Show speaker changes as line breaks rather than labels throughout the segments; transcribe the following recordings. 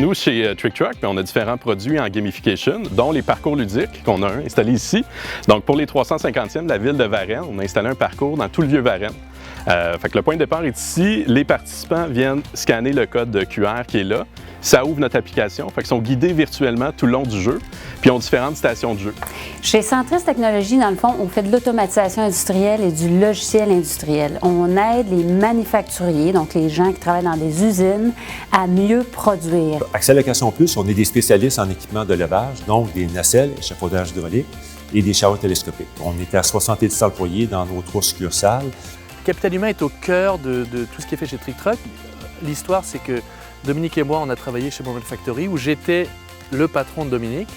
Nous, chez Trick Truck, on a différents produits en gamification, dont les parcours ludiques qu'on a installés ici. Donc, pour les 350e de la ville de Varennes, on a installé un parcours dans tout le vieux Varennes. Fait que le point de départ est ici. Les participants viennent scanner le code de QR qui est là. Ça ouvre notre application. Fait qu'ils sont guidés virtuellement tout le long du jeu. Puis ils ont différentes stations de jeu.
Chez Centris Technologies, dans le fond, on fait de l'automatisation industrielle et du logiciel industriel. On aide les manufacturiers, donc les gens qui travaillent dans des usines, à mieux produire.
Accès Location Plus, on est des spécialistes en équipement de levage, donc des nacelles, échafaudage hydraulique et des chariots télescopiques. On est à 70 employés dans nos 3 succursales.
Capital humain est au cœur de tout ce qui est fait chez Trick Truck. L'histoire, c'est que Dominique et moi, on a travaillé chez Mobile Factory où j'étais le patron de Dominique.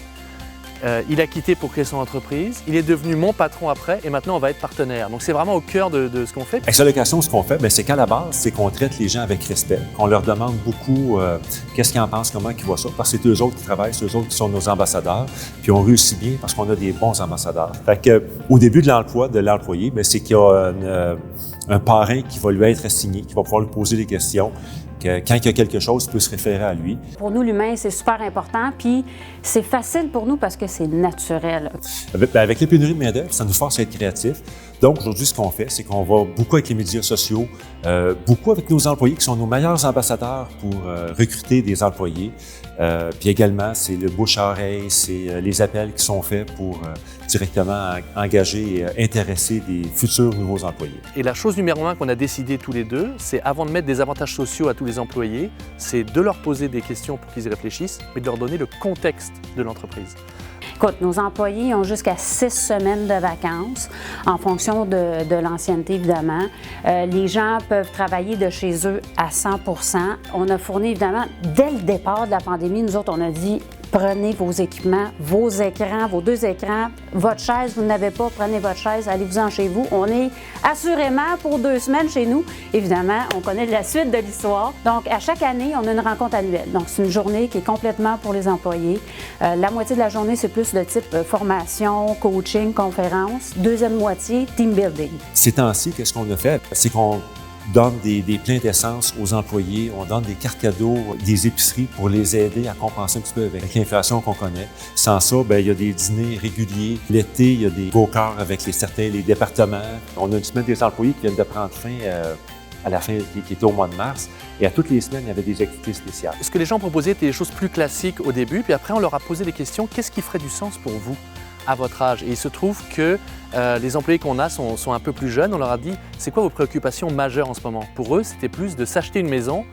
Il a quitté pour créer son entreprise. Il est devenu mon patron après et maintenant, on va être partenaire. Donc, c'est vraiment au cœur de ce qu'on fait.
Accès Location, ce qu'on fait, c'est qu'à la base, c'est qu'on traite les gens avec respect. On leur demande beaucoup qu'est-ce qu'ils en pensent, comment ils voient ça. Parce que c'est eux autres qui travaillent, c'est eux autres qui sont nos ambassadeurs. Puis on réussit bien parce qu'on a des bons ambassadeurs. Fait que, au début de l'emploi de l'employé, c'est qu'il y a un parrain qui va lui être assigné, qui va pouvoir lui poser des questions. Quand il y a quelque chose, il peut se référer à lui.
Pour nous, l'humain, c'est super important, puis c'est facile pour nous parce que c'est naturel.
Avec les pénuries de main-d'œuvre, ça nous force à être créatifs. Donc, aujourd'hui, ce qu'on fait, c'est qu'on va beaucoup avec les médias sociaux, beaucoup avec nos employés qui sont nos meilleurs ambassadeurs pour recruter des employés. Puis également, c'est le bouche-à-oreille, c'est les appels qui sont faits pour directement engager et intéresser des futurs nouveaux employés.
Et la chose numéro 1 qu'on a décidé tous les deux, c'est avant de mettre des avantages sociaux à tous les employés, c'est de leur poser des questions pour qu'ils y réfléchissent, mais de leur donner le contexte de l'entreprise.
Écoute, nos employés ont jusqu'à 6 semaines de vacances, en fonction de l'ancienneté, évidemment. Les gens peuvent travailler de chez eux à 100%. On a fourni, évidemment, dès le départ de la pandémie, nous autres, on a dit prenez vos équipements, vos écrans, vos 2 écrans, votre chaise, vous n'avez pas, prenez votre chaise, allez-vous-en chez vous. On est assurément pour 2 semaines chez nous. Évidemment, on connaît la suite de l'histoire. Donc, à chaque année, on a une rencontre annuelle. Donc, c'est une journée qui est complètement pour les employés. La moitié de la journée, c'est plus de type formation, coaching, conférence. Deuxième moitié, team building.
Ces temps-ci, qu'est-ce qu'on a fait? C'est qu'on donne des pleins d'essence aux employés, on donne des cartes cadeaux, des épiceries pour les aider à compenser un petit peu avec l'inflation qu'on connaît. Sans ça, il y a des dîners réguliers. L'été, il y a des go-karts avec les départements. On a une semaine des employés qui viennent de prendre fin à la fin, qui était au mois de mars. Et à toutes les semaines, il y avait des activités spéciales.
Ce que les gens proposaient était des choses plus classiques au début, puis après, on leur a posé des questions. Qu'est-ce qui ferait du sens pour vous à votre âge? Et il se trouve que les employés qu'on a sont un peu plus jeunes. On leur a dit, c'est quoi vos préoccupations majeures en ce moment? Pour eux, c'était plus de s'acheter une maison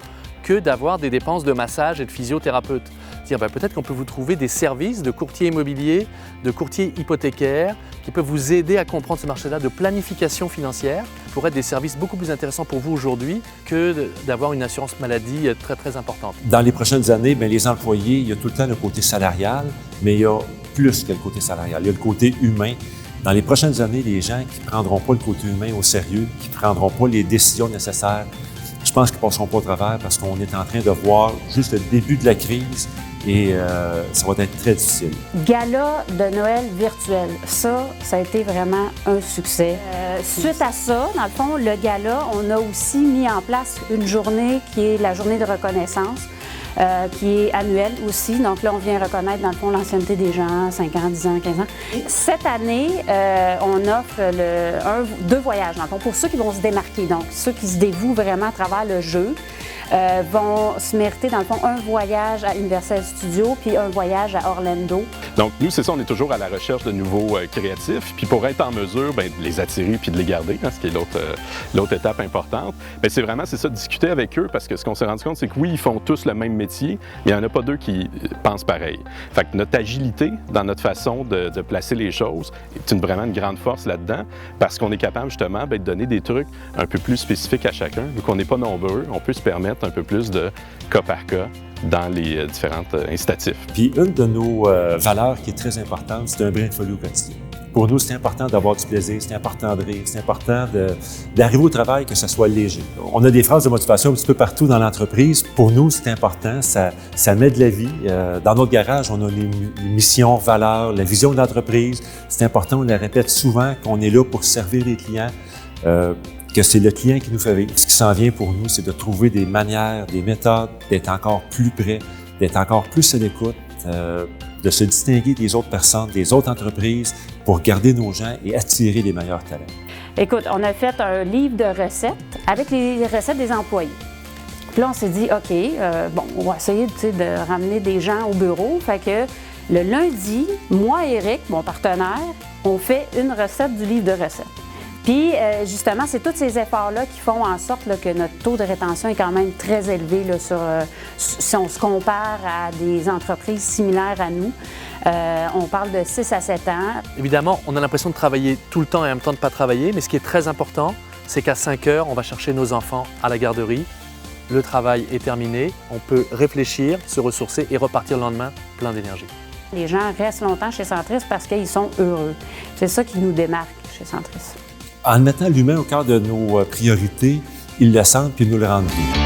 que d'avoir des dépenses de massage et de physiothérapeute. C'est-à-dire, peut-être qu'on peut vous trouver des services de courtier immobilier, de courtier hypothécaire, qui peuvent vous aider à comprendre ce marché-là, de planification financière, pour être des services beaucoup plus intéressants pour vous aujourd'hui que d'avoir une assurance maladie très, très importante.
Dans les prochaines années, les employés, il y a tout le temps le côté salarial, mais il y a plus que le côté salarial. Il y a le côté humain. Dans les prochaines années, les gens qui ne prendront pas le côté humain au sérieux, qui ne prendront pas les décisions nécessaires, je pense qu'ils ne passeront pas au travers parce qu'on est en train de voir juste le début de la crise et ça va être très difficile.
Gala de Noël virtuel, ça a été vraiment un succès. Suite à ça, dans le fond, le gala, on a aussi mis en place une journée qui est la journée de reconnaissance. Qui est annuelle aussi. Donc là, on vient reconnaître, dans le fond, l'ancienneté des gens, 5 ans, 10 ans, 15 ans. Cette année, on offre 2 voyages, dans le fond, pour ceux qui vont se démarquer. Donc, ceux qui se dévouent vraiment à travers le jeu vont se mériter, dans le fond, un voyage à Universal Studios puis un voyage à Orlando.
Donc, nous, c'est ça, on est toujours à la recherche de nouveaux créatifs. Puis pour être en mesure de les attirer puis de les garder, ce qui est l'autre étape importante, c'est vraiment, c'est ça, de discuter avec eux parce que ce qu'on s'est rendu compte, c'est que oui, ils font tous le même métier, mais il n'y en a pas 2 qui pensent pareil. Fait que notre agilité dans notre façon de placer les choses est vraiment une grande force là-dedans parce qu'on est capable justement de donner des trucs un peu plus spécifiques à chacun. Vu qu'on n'est pas nombreux, on peut se permettre un peu plus de cas par cas dans les différentes incitatifs.
Puis une de nos valeurs qui est très importante, c'est un brin de folie au quotidien. Pour nous, c'est important d'avoir du plaisir, c'est important de rire, c'est important d'arriver au travail que ça soit léger. On a des phrases de motivation un petit peu partout dans l'entreprise. Pour nous, c'est important, ça met de la vie. Dans notre garage, on a les missions, valeurs, la vision de l'entreprise. C'est important, on la répète souvent, qu'on est là pour servir les clients, que c'est le client qui nous fait vivre. Ce qui s'en vient pour nous, c'est de trouver des manières, des méthodes, d'être encore plus près d'être encore plus à l'écoute, de se distinguer des autres personnes, des autres entreprises pour garder nos gens et attirer les meilleurs talents.
Écoute, on a fait un livre de recettes avec les recettes des employés. Puis là, on s'est dit, OK, bon, on va essayer de ramener des gens au bureau. Fait que le lundi, moi et Eric, mon partenaire, on fait une recette du livre de recettes. Puis, justement, c'est tous ces efforts-là qui font en sorte là, que notre taux de rétention est quand même très élevé là, si on se compare à des entreprises similaires à nous. On parle de 6 à 7 ans.
Évidemment, on a l'impression de travailler tout le temps et en même temps de ne pas travailler, mais ce qui est très important, c'est qu'à 5 heures, on va chercher nos enfants à la garderie. Le travail est terminé, on peut réfléchir, se ressourcer et repartir le lendemain plein d'énergie.
Les gens restent longtemps chez Centris parce qu'ils sont heureux. C'est ça qui nous démarque chez Centris.
En mettant l'humain au cœur de nos priorités, ils le sentent puis ils nous le rendent bien.